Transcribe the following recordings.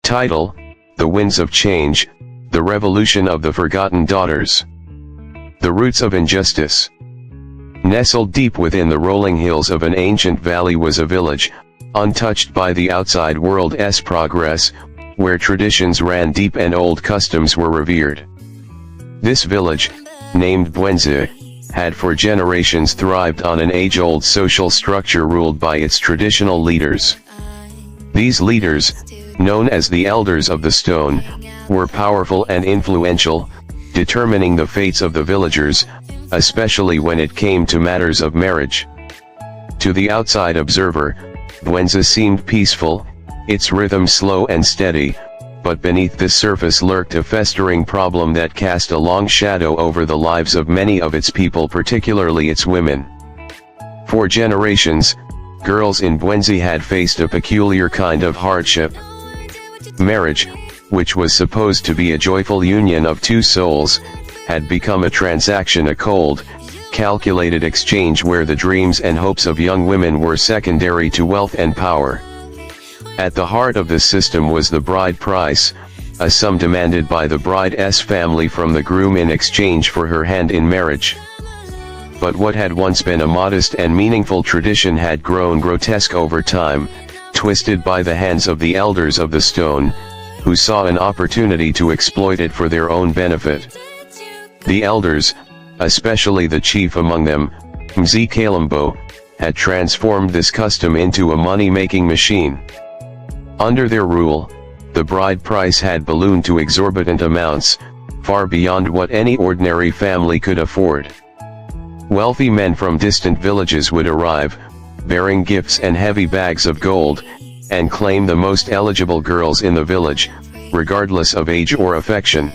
Title: The Winds of Change, The Revolution of the Forgotten Daughters. The roots of injustice. Nestled deep within the rolling hills of an ancient valley was a village, untouched by the outside world's progress, where traditions ran deep and old customs were revered. This village, named Bwenzi, had for generations thrived on an age-old social structure ruled by its traditional leaders. These leaders, known as the Elders of the Stone, were powerful and influential, determining the fates of the villagers, especially when it came to matters of marriage. To the outside observer, Bwenzi seemed peaceful, its rhythm slow and steady, but beneath the surface lurked a festering problem that cast a long shadow over the lives of many of its people, particularly its women. For generations, girls in Bwenzi had faced a peculiar kind of hardship. Marriage, which was supposed to be a joyful union of two souls, had become a transaction, a cold, calculated exchange where the dreams and hopes of young women were secondary to wealth and power. At the heart of this system was the bride price, a sum demanded by the bride's family from the groom in exchange for her hand in marriage. But what had once been a modest and meaningful tradition had grown grotesque over time, twisted by the hands of the Elders of the Stone, who saw an opportunity to exploit it for their own benefit. The Elders, especially the chief among them, Mzi, had transformed this custom into a money-making machine. Under their rule, the bride price had ballooned to exorbitant amounts, far beyond what any ordinary family could afford. Wealthy men from distant villages would arrive, bearing gifts and heavy bags of gold, and claim the most eligible girls in the village, regardless of age or affection.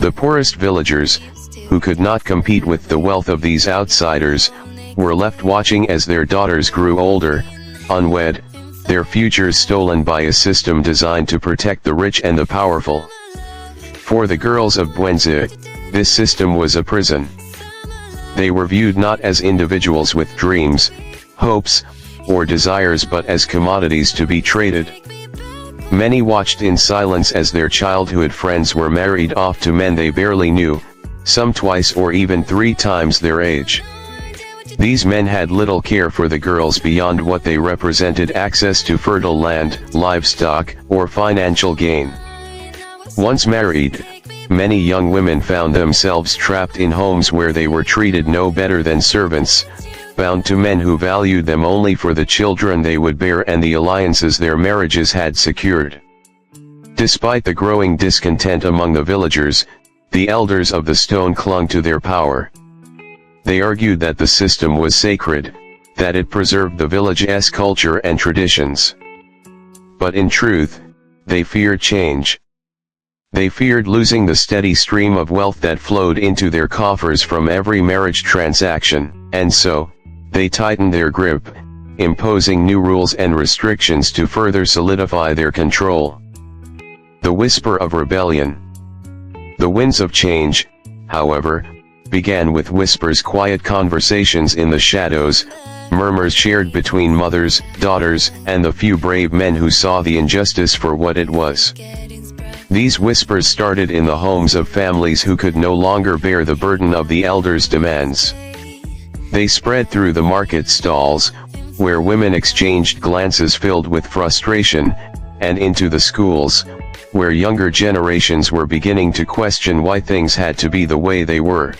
The poorest villagers, who could not compete with the wealth of these outsiders, were left watching as their daughters grew older, unwed, their futures stolen by a system designed to protect the rich and the powerful. For the girls of Bwenzi, this system was a prison. They were viewed not as individuals with dreams, hopes, or desires, but as commodities to be traded. Many watched in silence as their childhood friends were married off to men they barely knew, some twice or even 3 times their age. These men had little care for the girls beyond what they represented: access to fertile land, livestock, or financial gain. Once married, many young women found themselves trapped in homes where they were treated no better than servants, bound to men who valued them only for the children they would bear and the alliances their marriages had secured. Despite the growing discontent among the villagers, the Elders of the Stone clung to their power. They argued that the system was sacred, that it preserved the village's culture and traditions. But in truth, they feared change. They feared losing the steady stream of wealth that flowed into their coffers from every marriage transaction, and so, they tightened their grip, imposing new rules and restrictions to further solidify their control. The whisper of rebellion. The winds of change, however, began with whispers, quiet conversations in the shadows, murmurs shared between mothers, daughters, and the few brave men who saw the injustice for what it was. These whispers started in the homes of families who could no longer bear the burden of the Elders' demands. They spread through the market stalls, where women exchanged glances filled with frustration, and into the schools, where younger generations were beginning to question why things had to be the way they were.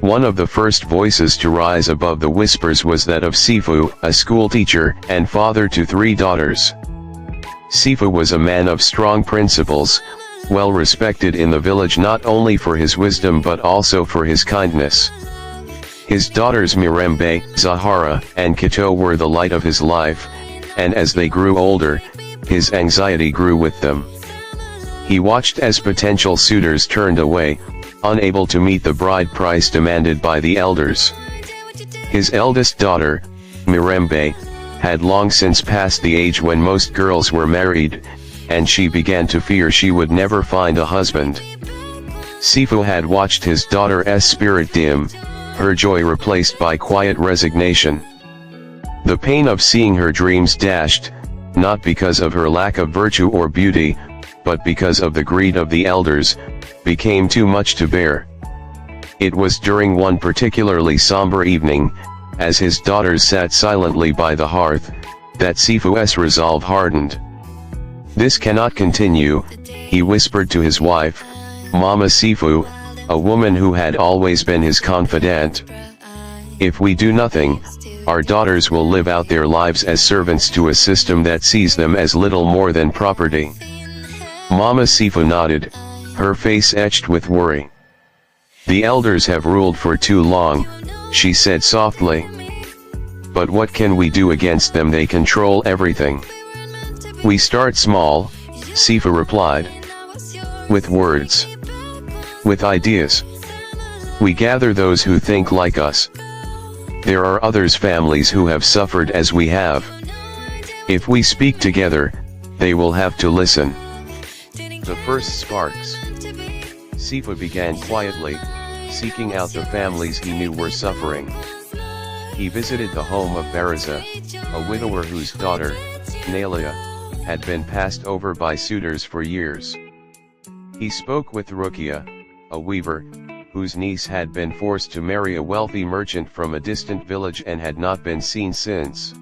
One of the first voices to rise above the whispers was that of Sifu, a schoolteacher and father to 3 daughters. Sifu was a man of strong principles, well respected in the village not only for his wisdom but also for his kindness. His daughters Mirembe, Zahara, and Kito were the light of his life, and as they grew older, his anxiety grew with them. He watched as potential suitors turned away, unable to meet the bride price demanded by the Elders. His eldest daughter, Mirembe, had long since passed the age when most girls were married, and she began to fear she would never find a husband. Sifu had watched his daughter's spirit dim, her joy replaced by quiet resignation. The pain of seeing her dreams dashed, not because of her lack of virtue or beauty, but because of the greed of the elders, became too much to bear. It was during one particularly somber evening, as his daughters sat silently by the hearth, that Sifu's resolve hardened. "This cannot continue," he whispered to his wife, Mama Sifu, a woman who had always been his confidant. "If we do nothing, our daughters will live out their lives as servants to a system that sees them as little more than property." Mama Sifu nodded, her face etched with worry. "The elders have ruled for too long," she said softly. "But what can we do against them? They control everything." "We start small," Sifu replied. "With words. With ideas. We gather those who think like us. There are others' families who have suffered as we have. If we speak together, they will have to listen." The first sparks. Sifu began quietly, seeking out the families he knew were suffering. He visited the home of Baraza, a widower whose daughter, Nalia, had been passed over by suitors for years. He spoke with Rukia, a weaver, whose niece had been forced to marry a wealthy merchant from a distant village and had not been seen since.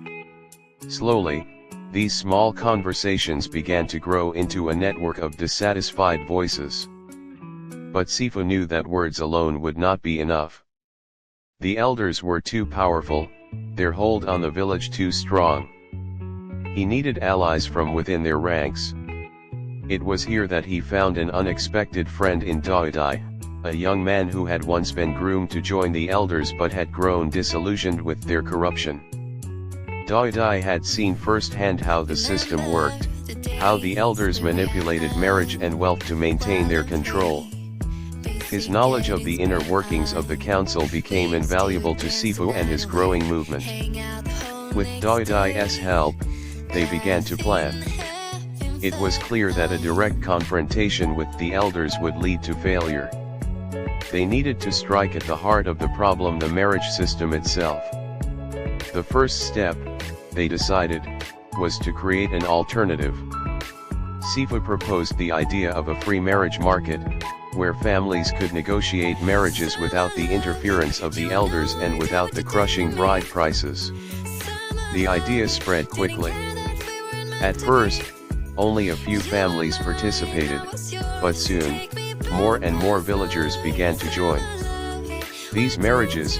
Slowly, these small conversations began to grow into a network of dissatisfied voices. But Sifu knew that words alone would not be enough. The elders were too powerful, their hold on the village too strong. He needed allies from within their ranks. It was here that he found an unexpected friend in Daidai, a young man who had once been groomed to join the elders but had grown disillusioned with their corruption. Daidai had seen firsthand how the system worked, how the elders manipulated marriage and wealth to maintain their control. His knowledge of the inner workings of the council became invaluable to Sifu and his growing movement. With Daidai's help, they began to plan. It was clear that a direct confrontation with the elders would lead to failure. They needed to strike at the heart of the problem, the marriage system itself. The first step, they decided, was to create an alternative. Sifu proposed the idea of a free marriage market, where families could negotiate marriages without the interference of the elders and without the crushing bride prices. The idea spread quickly. At first, only a few families participated, but soon, more and more villagers began to join. These marriages,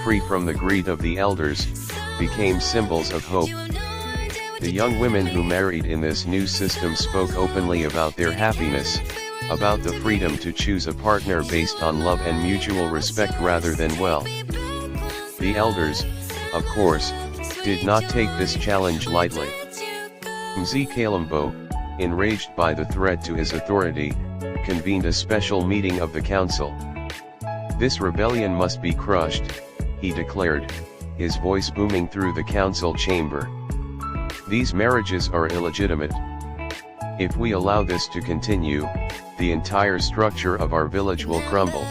free from the greed of the elders, became symbols of hope. The young women who married in this new system spoke openly about their happiness, about the freedom to choose a partner based on love and mutual respect rather than wealth. The elders, of course, did not take this challenge lightly. Mzee Kalimbo, enraged by the threat to his authority, convened a special meeting of the council. "This rebellion must be crushed," he declared, his voice booming through the council chamber. "These marriages are illegitimate. If we allow this to continue, the entire structure of our village will crumble."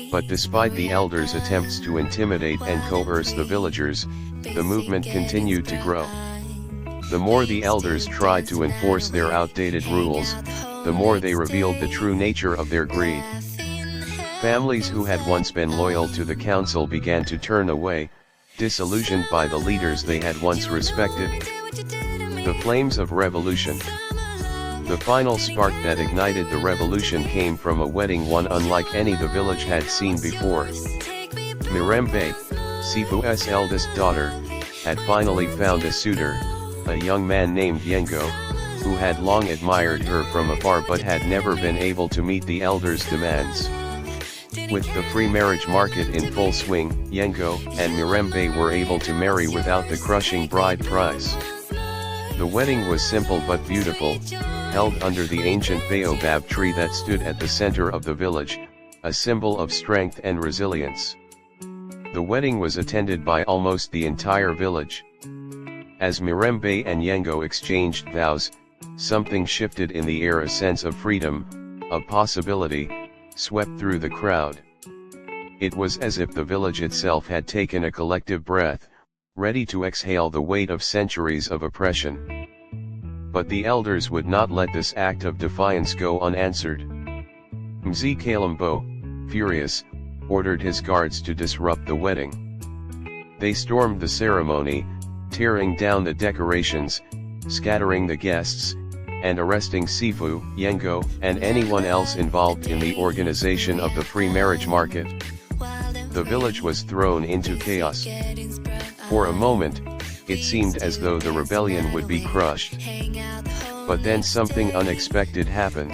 But despite the elders' attempts to intimidate and coerce the villagers, the movement continued to grow. The more the elders tried to enforce their outdated rules, the more they revealed the true nature of their greed. Families who had once been loyal to the council began to turn away, disillusioned by the leaders they had once respected. The flames of revolution. The final spark that ignited the revolution came from a wedding, one unlike any the village had seen before. Mirembe, Sifu's eldest daughter, had finally found a suitor, a young man named Yengo, who had long admired her from afar but had never been able to meet the elders' demands. With the free marriage market in full swing, Yengo and Mirembe were able to marry without the crushing bride price. The wedding was simple but beautiful, held under the ancient baobab tree that stood at the center of the village, a symbol of strength and resilience. The wedding was attended by almost the entire village. As Mirembe and Yengo exchanged vows, something shifted in the air. A sense of freedom, of possibility, swept through the crowd. It was as if the village itself had taken a collective breath, ready to exhale the weight of centuries of oppression. But the elders would not let this act of defiance go unanswered. Mzi Kalembo, furious, ordered his guards to disrupt the wedding. They stormed the ceremony, tearing down the decorations, scattering the guests, and arresting Sifu, Yengo, and anyone else involved in the organization of the free marriage market. The village was thrown into chaos. For a moment, it seemed as though the rebellion would be crushed. But then something unexpected happened.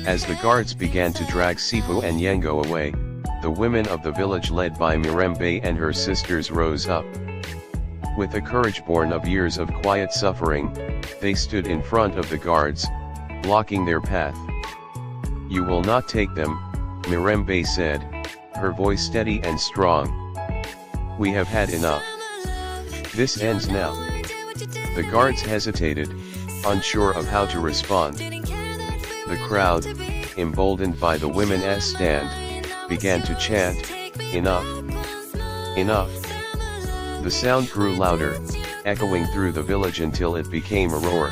As the guards began to drag Sifu and Yengo away, the women of the village led by Mirembe and her sisters rose up. With a courage born of years of quiet suffering, they stood in front of the guards, blocking their path. "You will not take them," Mirembe said, her voice steady and strong. "We have had enough. This ends now." The guards hesitated, unsure of how to respond. The crowd, emboldened by the women's stand, began to chant, "Enough! Enough!" The sound grew louder, echoing through the village until it became a roar.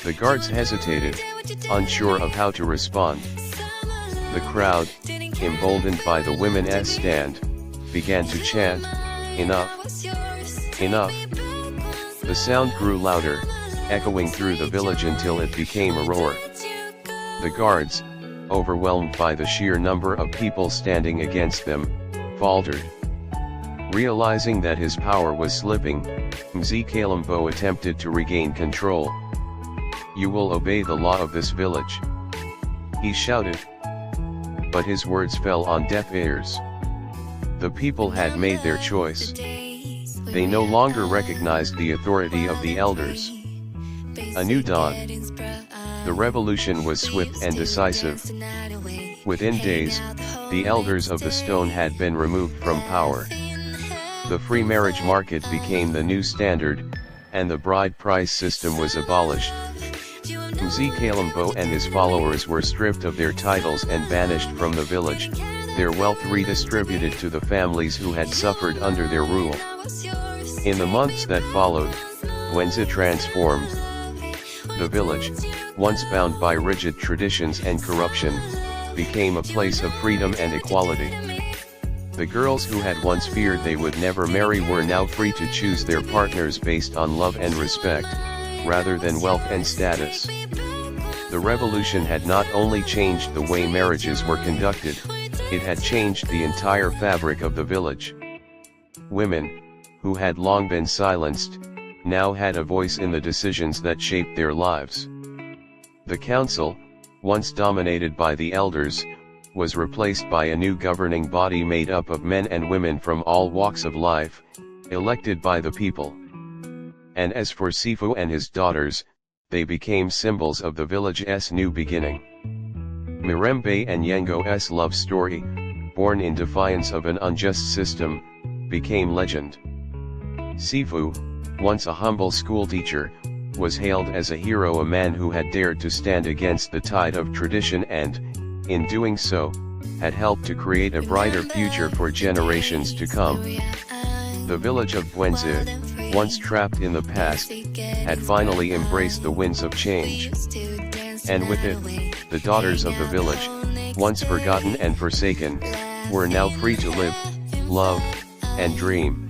The guards hesitated, unsure of how to respond. The crowd, emboldened by the women's stand, began to chant, "Enough! Enough!" The sound grew louder, echoing through the village until it became a roar. The guards, overwhelmed by the sheer number of people standing against them, faltered. Realizing that his power was slipping, Mzi Kalembo attempted to regain control. "You will obey the law of this village," he shouted. But his words fell on deaf ears. The people had made their choice. They no longer recognized the authority of the elders. A new dawn. The revolution was swift and decisive. Within days, the elders of the stone had been removed from power. The free marriage market became the new standard, and the bride price system was abolished. Mzi Kalembo and his followers were stripped of their titles and banished from the village, their wealth redistributed to the families who had suffered under their rule. In the months that followed, Bwenzi transformed. The village, once bound by rigid traditions and corruption, became a place of freedom and equality. The girls who had once feared they would never marry were now free to choose their partners based on love and respect, rather than wealth and status. The revolution had not only changed the way marriages were conducted, it had changed the entire fabric of the village. Women, who had long been silenced, now had a voice in the decisions that shaped their lives. The council, once dominated by the elders, was replaced by a new governing body made up of men and women from all walks of life, elected by the people. And as for Sifu and his daughters, they became symbols of the village's new beginning. Mirembe and Yengo's love story, born in defiance of an unjust system, became legend. Sifu, once a humble schoolteacher, was hailed as a hero, a man who had dared to stand against the tide of tradition and, in doing so, had helped to create a brighter future for generations to come. The village of Bwenzi, once trapped in the past, had finally embraced the winds of change. And with it, the daughters of the village, once forgotten and forsaken, were now free to live, love, and dream.